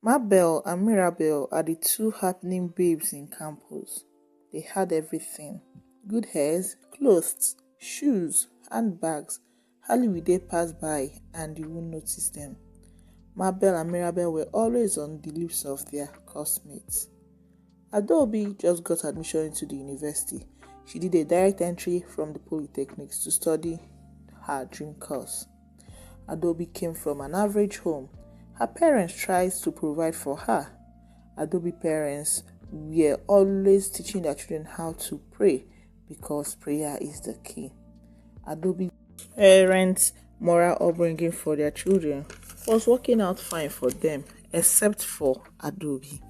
Mabel and Mirabel are the two happening babes in campus. They had everything: good hairs, clothes, shoes, handbags. Hardly will they pass by and you won't notice them. Mabel and Mirabel were always on the lips of their classmates. Adobe just got admission into the university. She did a direct entry from the polytechnics to study her dream course. Adobe came from an average home. Her parents tried to provide for her. Adobe parents were always teaching their children how to pray because prayer is the key. Adobe parents' moral upbringing for their children was working out fine for them, except for Adobe.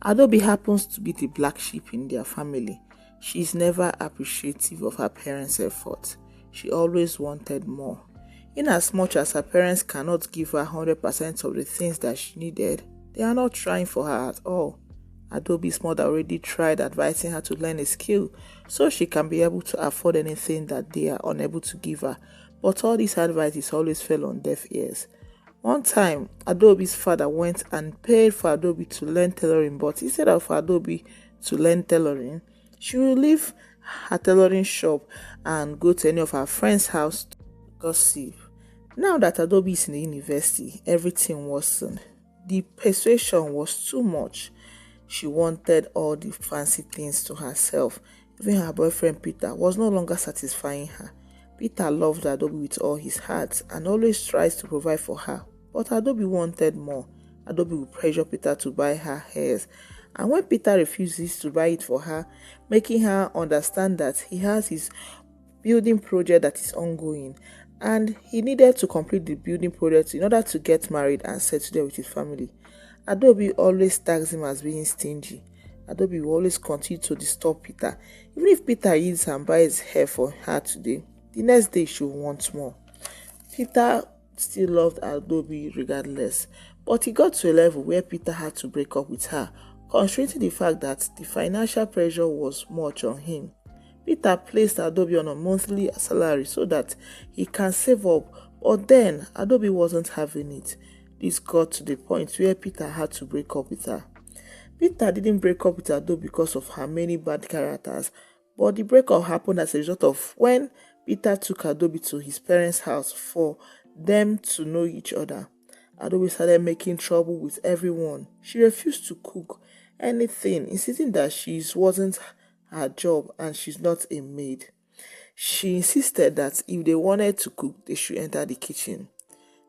Adobe happens to be the black sheep in their family. She is never appreciative of her parents' effort. She always wanted more. In as much as her parents cannot give her 100% of the things that she needed, they are not trying for her at all. Adobe's mother already tried advising her to learn a skill so she can be able to afford anything that they are unable to give her, but all these advices always fell on deaf ears. One time, Adobe's father went and paid for Adobe to learn tailoring, but instead of Adobe to learn tailoring, she will leave her tailoring shop and go to any of her friends' house to gossip. Now that Adobe is in the university, everything worsened. The persuasion was too much. She wanted all the fancy things to herself. Even her boyfriend Peter was no longer satisfying her. Peter loved Adobe with all his heart and always tries to provide for her. But Adobe wanted more. Adobe would pressure Peter to buy her hairs. And when Peter refuses to buy it for her, making her understand that he has his building project that is ongoing, and he needed to complete the building project in order to get married and settle there with his family. Adobe always tags him as being stingy. Adobe will always continue to disturb Peter. Even if Peter eats and buys hair for her today, the next day she will want more. Peter still loved Adobe regardless, but he got to a level where Peter had to break up with her, considering the fact that the financial pressure was much on him. Peter placed Adobe on a monthly salary so that he can save up, but then Adobe wasn't having it. This got to the point where Peter had to break up with her. Peter didn't break up with Adobe because of her many bad characters, but the breakup happened as a result of when Peter took Adobe to his parents' house for them to know each other. Adobe started making trouble with everyone. She refused to cook anything, insisting that she wasn't her job and she's not a maid. She insisted that if they wanted to cook, they should enter the kitchen.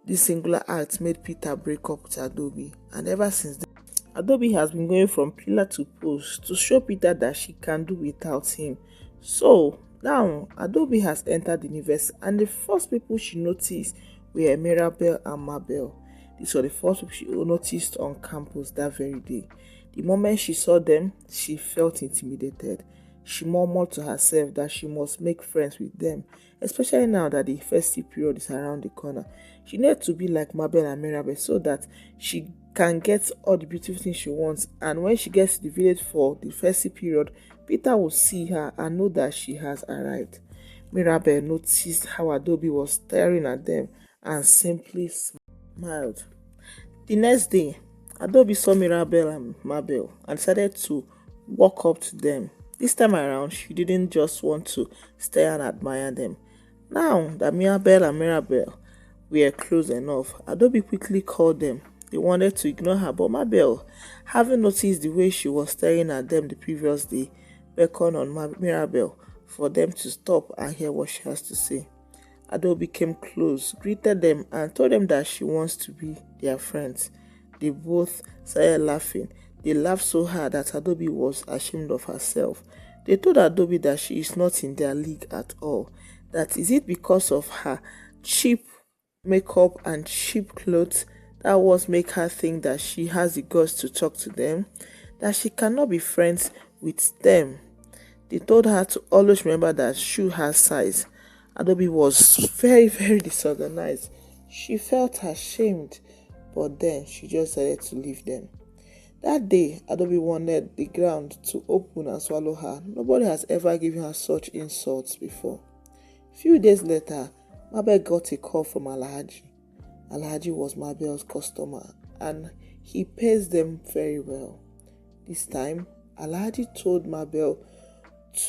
This singular act made Peter break up with Adobe, and ever since then, Adobe has been going from pillar to post to show Peter that she can do without him. So now Adobe has entered the university, and the first people she noticed were Mirabel and Mabel. These were the first people she noticed on campus that very day. The moment she saw them, she felt intimidated. She murmured to herself that she must make friends with them, especially now that the festive period is around the corner. She needed to be like Mabel and Mirabel so that she can get all the beautiful things she wants, and when she gets to the village for the festive period, Peter will see her and know that she has arrived. Mirabel noticed how Adobe was staring at them and simply smiled. The next day, Adobe saw Mirabel and Mabel and decided to walk up to them. This time around, she didn't just want to stare and admire them. Now that Mirabel and Mirabel were close enough, Adobe quickly called them. They wanted to ignore her, but Mabel, having noticed the way she was staring at them the previous day, beckoned on Mirabel for them to stop and hear what she has to say. Adobe came close, greeted them, and told them that she wants to be their friends. They both started laughing. They laughed so hard that Adobe was ashamed of herself. They told Adobe that she is not in their league at all. That is it because of her cheap makeup and cheap clothes that was make her think that she has the guts to talk to them, that she cannot be friends with them. They told her to always remember that shoe has size. Adobe was very disorganized. She felt ashamed, but then she just decided to leave them. That day, Adobe wanted the ground to open and swallow her. Nobody has ever given her such insults before. Few days later, Mabel got a call from Alhaji. Alhaji was Mabel's customer, and He pays them very well. This time, Alhaji told Mabel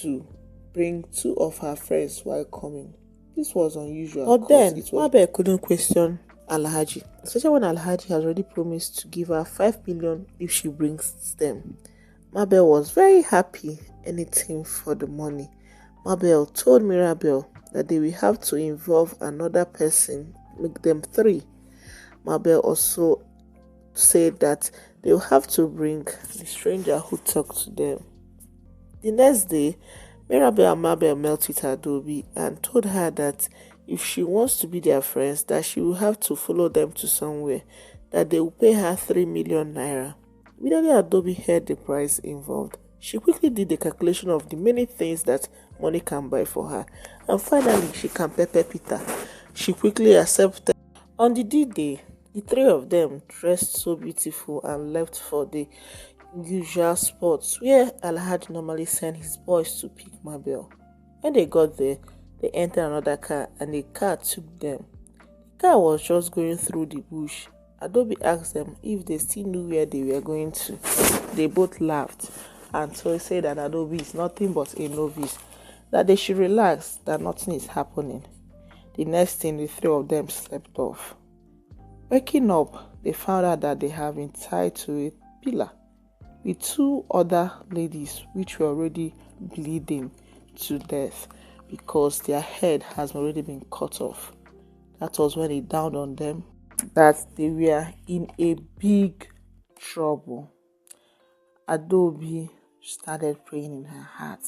to bring two of her friends while coming. This was unusual. But then, Mabel couldn't question Alhaji, especially when Alhaji has already promised to give her 5 million if she brings them. Mabel was very happy, anything for the money. Mabel told Mirabel that they will have to involve another person, make them 3. Mabel also said that they will have to bring the stranger who talked to them. The next day, Mirabel and Mabel met with Adobe and told her that if she wants to be their friends, that she will have to follow them to somewhere, that they will pay her 3 million naira. Immediately Adobe heard the price involved. She quickly did the calculation of the many things that money can buy for her, and finally she can pepper Peter. She quickly accepted. On the D-Day, the 3 of them dressed so beautiful and left for the usual spots where Alhaji normally sent his boys to pick Mabel. When they got there, they entered another car and the car took them. The car was just going through the bush. Adobe asked them if they still knew where they were going to. They both laughed, and so he said that Adobe is nothing but a novice, that they should relax, that nothing is happening. The next thing, the 3 of them slept off. Waking up, they found out that they have been tied to a pillar with 2 other ladies which were already bleeding to death because their head has already been cut off. That was when it dawned on them that they were in a big trouble. Adobe started praying in her heart.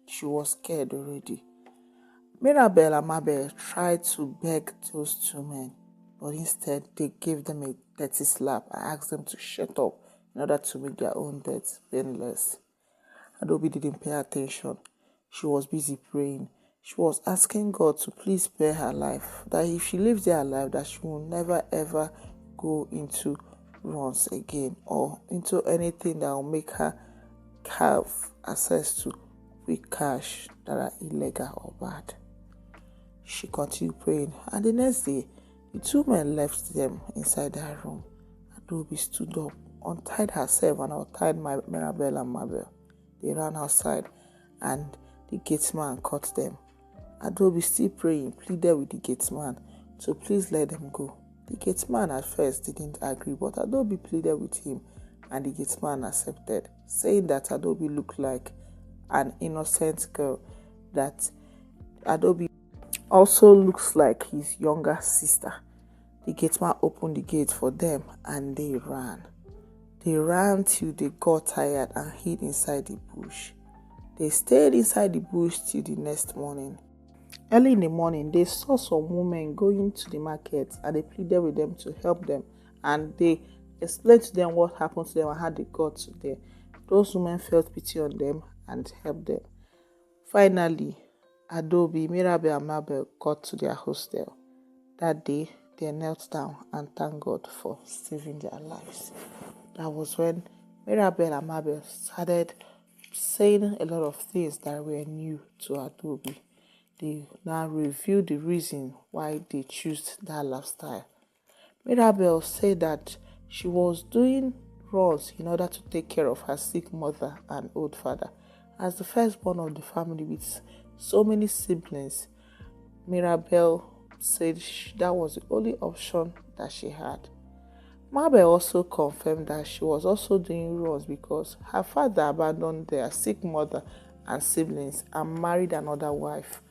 She was scared already. Mirabel and Mabel tried to beg those 2 men, but instead they gave them a dirty slap and asked them to shut up in order to make their own deaths painless. Adobe didn't pay attention. She was busy praying. She was asking God to please spare her life, that if she lives there alive, that she will never ever go into runs again or into anything that will make her have access to quick cash that are illegal or bad. She continued praying, and the next day, the 2 men left them inside their room. Adobe stood up, untied herself, and untied Mirabel and Mabel. They ran outside, and the gateman caught them. Adobe, still praying, pleaded with the gateman to please let them go. The gateman at first didn't agree, but Adobe pleaded with him, and the gateman accepted, saying that Adobe looked like an innocent girl, that Adobe also looks like his younger sister. The gateman opened the gate for them and they ran. They ran till they got tired and hid inside the bush. They stayed inside the bush till the next morning. Early in the morning, they saw some women going to the market and they pleaded with them to help them, and they explained to them what happened to them and how they got to there. Those women felt pity on them and helped them. Finally, Adobe, Mirabel, and Mabel got to their hostel. That day, they knelt down and thanked God for saving their lives. That was when Mirabel and Mabel started saying a lot of things that were new to Adobe. They now revealed the reason why they chose that lifestyle. Mirabel said that she was doing runs in order to take care of her sick mother and old father. As the firstborn of the family with so many siblings, Mirabel said that was the only option that she had. Mabel also confirmed that she was also doing runs because her father abandoned their sick mother and siblings and married another wife.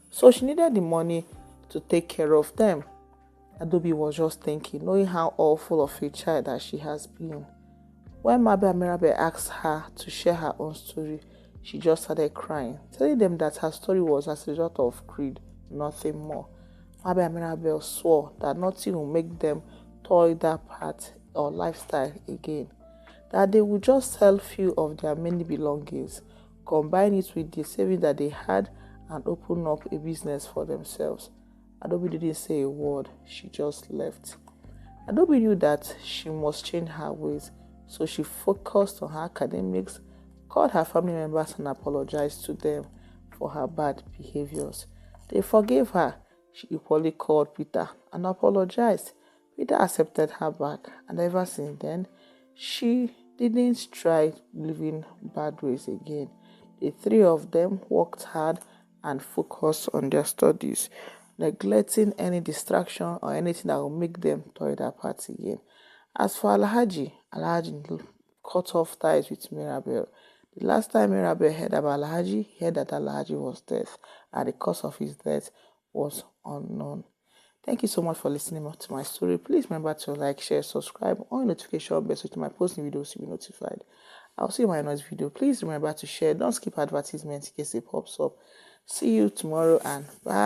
So she needed the money to take care of them. Adobe was just thinking, knowing how awful of a child that she has been. When Mabel and Mirabel asked her to share her own story, she just started crying, telling them that her story was as a result of greed, nothing more. Mabel and Mirabel swore that nothing will make them toil that path or lifestyle again, that they would just sell few of their many belongings, combine it with the savings that they had, and open up a business for themselves. Adobe didn't say a word, she just left. Adobe knew that she must change her ways, so she focused on her academics, called her family members and apologized to them for her bad behaviors. They forgave her. She equally called Peter and apologized Rita accepted her back, and ever since then, she didn't try living bad ways again. The three of them worked hard and focused on their studies, neglecting any distraction or anything that will make them toy that part again. As for Alhaji cut off ties with Mirabel. The last time Mirabel heard about Alhaji, he heard that Alhaji was dead, and the cause of his death was unknown. Thank you so much for listening to my story. Please remember to like, share, subscribe, on notification bell so my posting videos will be notified. I'll see you in my next video. Please remember to share. Don't skip advertisements in case it pops up. See you tomorrow and bye.